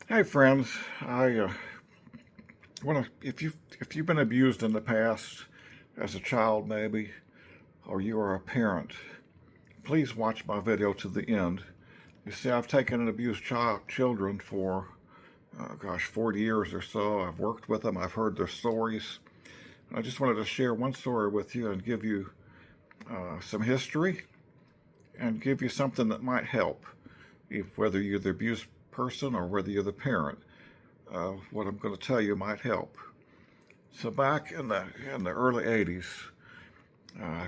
Hey friends, I want to if you've been abused in the past as a child maybe, or you are a parent, please watch my video to the end. You see, I've taken and abused children for 40 years or so. I've worked with them. I've heard their stories. I just wanted to share one story with you and give you some history and give you something that might help, whether you're the abused person or whether you're the parent. What I'm going to tell you might help. So back in the early '80s, uh,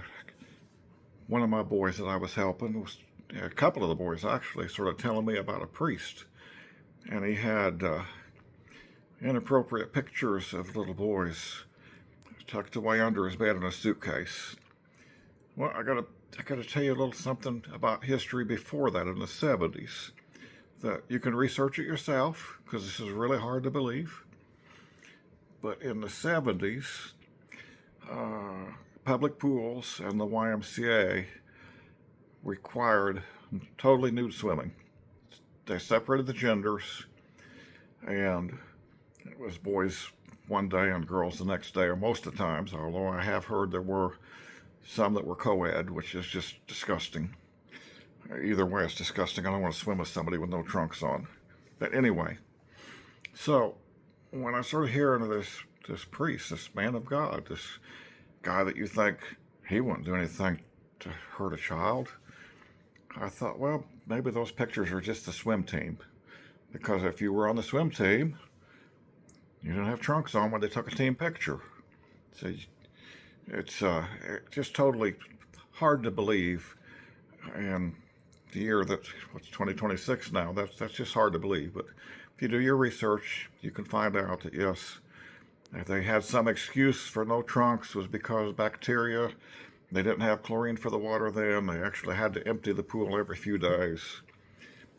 one of my boys that I was helping was a couple of the boys actually sort of telling me about a priest, and he had inappropriate pictures of little boys tucked away under his bed in a suitcase. Well, I gotta tell you a little something about history before that in the '70s. That you can research it yourself because this is really hard to believe. But in the '70s, uh, public pools and the YMCA required totally nude swimming. They separated the genders, and it was boys one day and girls the next day, or most of the times, although I have heard there were some that were co-ed, which is just disgusting. Either way, it's disgusting. I don't want to swim with somebody with no trunks on. But anyway, so when I started hearing of this priest, this man of God, this guy that you think he wouldn't do anything to hurt a child, I thought, well, maybe those pictures are just the swim team. Because if you were on the swim team, you didn't have trunks on when they took a team picture. So it's just totally hard to believe. And the year what's 2026 now, that's just hard to believe. But if you do your research, you can find out that yes, if they had some excuse for no trunks was because of bacteria. They didn't have chlorine for the water then. They actually had to empty the pool every few days.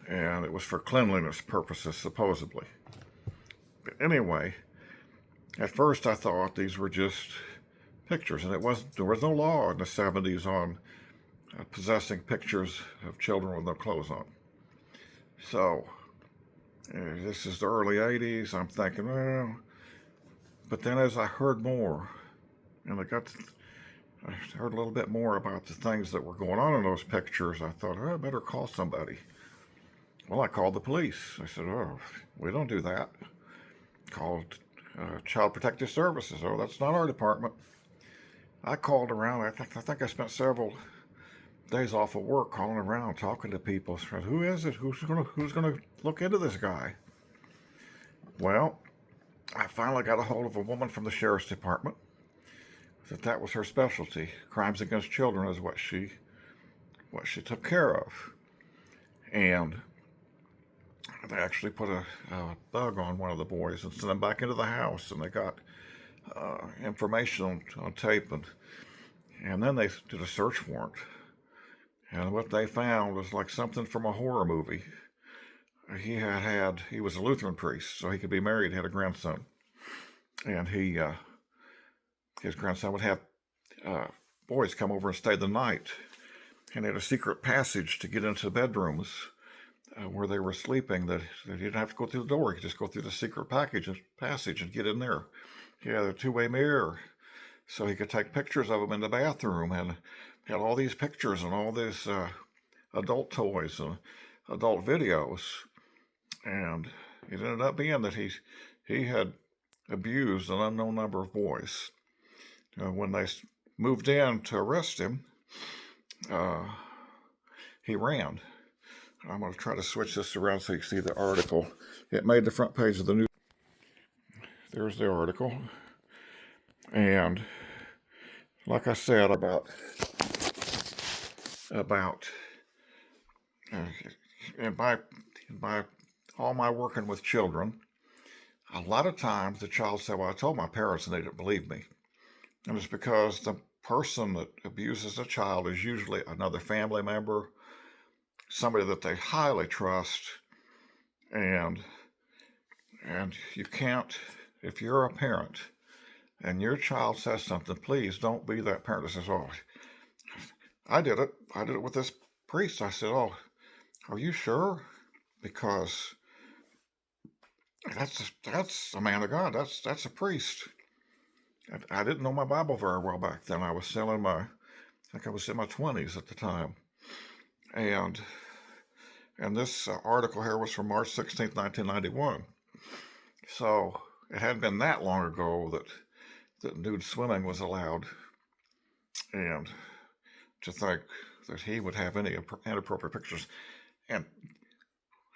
And it was for cleanliness purposes, supposedly. But anyway, at first I thought these were just pictures, and there was no law in the '70s on possessing pictures of children with no clothes on. So this is the early '80s. I'm thinking, well, but then as I heard more, and I heard a little bit more about the things that were going on in those pictures, I thought, oh, I better call somebody. Well, I called the police. I said, oh, we don't do that. Called Child Protective Services. Oh, that's not our department. I called around. I think I spent several days off of work calling around, talking to people. Said, who is it? Who's gonna look into this guy? Well, I finally got a hold of a woman from the sheriff's department. That was her specialty. Crimes against children is what she took care of. And they actually put a bug on one of the boys and sent him back into the house, and they got information on tape, and then they did a search warrant. And what they found was like something from a horror movie. He was a Lutheran priest, so he could be married, had a grandson. And his grandson would have boys come over and stay the night. And he had a secret passage to get into bedrooms where they were sleeping that he didn't have to go through the door. He could just go through the secret passage and get in there. He had a two-way mirror, so he could take pictures of them in the bathroom, and had all these pictures and all these adult toys and adult videos. And it ended up being that he had abused an unknown number of boys. When they moved in to arrest him, he ran. I'm going to try to switch this around so you can see the article. It made the front page of the news. There's the article. And like I said about and by all my working with children, a lot of times the child said, well, I told my parents and they didn't believe me. And it's because the person that abuses a child is usually another family member, somebody that they highly trust, and you can't, if you're a parent and your child says something, please don't be that parent that says, oh, I did it with this priest. I said, oh, are you sure? Because That's a man of God. That's a priest. I didn't know my Bible very well back then. I was I think I was in my 20s at the time. And this article here was from March 16th, 1991. So it hadn't been that long ago that nude swimming was allowed. And to think that he would have any inappropriate pictures. And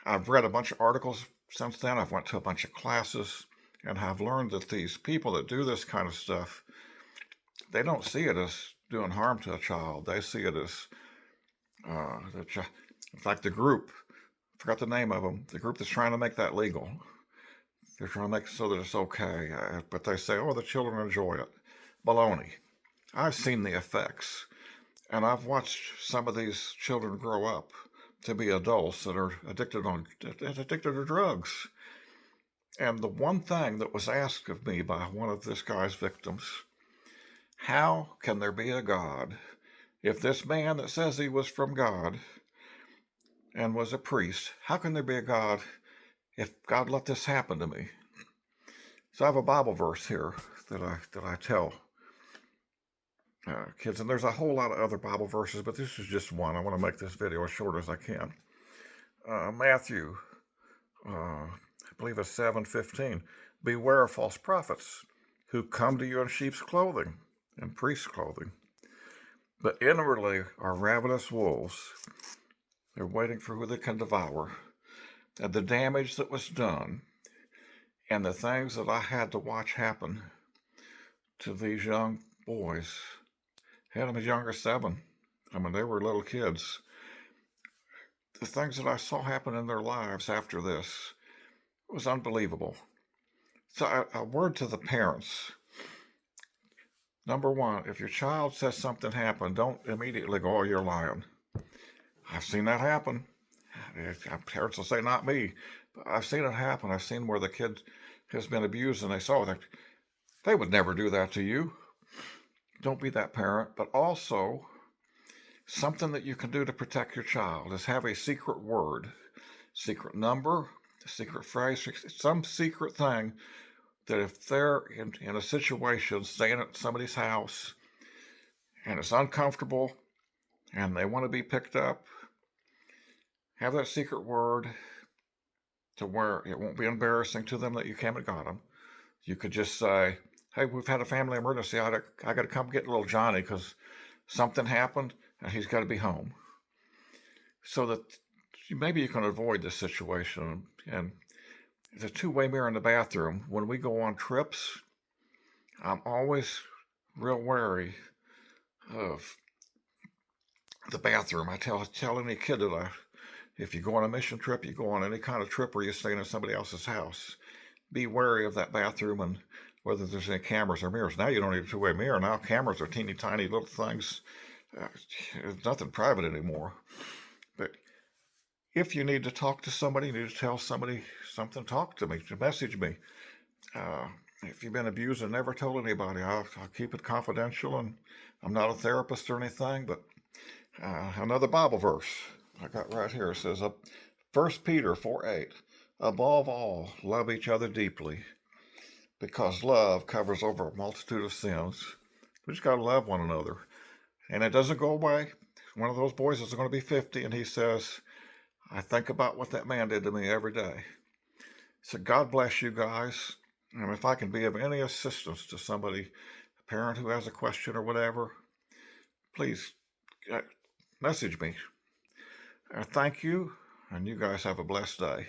I've read a bunch of articles since then. I've went to a bunch of classes, and have learned that these people that do this kind of stuff, they don't see it as doing harm to a child. They see it as in fact, the group, I forgot the name of them, the group that's trying to make that legal. They're trying to make it so that it's okay, but they say, oh, the children enjoy it. Baloney. I've seen the effects, and I've watched some of these children grow up to be adults that are addicted to drugs. And the one thing that was asked of me by one of this guy's victims, how can there be a God if this man that says he was from God and was a priest, how can there be a God if God let this happen to me? So I have a Bible verse here that I tell kids, and there's a whole lot of other Bible verses, but this is just one. I want to make this video as short as I can. Matthew, I believe it's 7:15. Beware of false prophets who come to you in sheep's clothing and priest's clothing, but inwardly are ravenous wolves. They're waiting for who they can devour. And the damage that was done and the things that I had to watch happen to these young boys, had them as young as 7. I mean, they were little kids. The things that I saw happen in their lives after this was unbelievable. So a word to the parents. Number one, if your child says something happened, don't immediately go, oh, you're lying. I've seen that happen. Parents will say, not me, but I've seen it happen. I've seen where the kid has been abused and they saw it. They would never do that to you. Don't be that parent. But also, something that you can do to protect your child is have a secret word, secret number, a secret phrase, some secret thing that if they're in a situation, staying at somebody's house, and it's uncomfortable, and they want to be picked up, have that secret word to where it won't be embarrassing to them that you came and got them. You could just say, hey, we've had a family emergency. I got to come get little Johnny because something happened and he's got to be home. So that maybe you can avoid this situation. And the two-way mirror in the bathroom, when we go on trips, I'm always real wary of the bathroom. I tell any kid that if you go on a mission trip, you go on any kind of trip where you're staying at somebody else's house, be wary of that bathroom and whether there's any cameras or mirrors. Now you don't need a two-way mirror. Now cameras are teeny tiny little things. There's nothing private anymore. But if you need to talk to somebody, you need to tell somebody something, talk to me, message me. If you've been abused and never told anybody, I'll keep it confidential, and I'm not a therapist or anything, but another Bible verse I got right here. It says, 1 Peter 4:8, above all, love each other deeply, because love covers over a multitude of sins. We just got to love one another. And it doesn't go away. One of those boys is going to be 50, and he says, I think about what that man did to me every day. So God bless you guys. And if I can be of any assistance to somebody, a parent who has a question or whatever, please message me. Thank you, and you guys have a blessed day.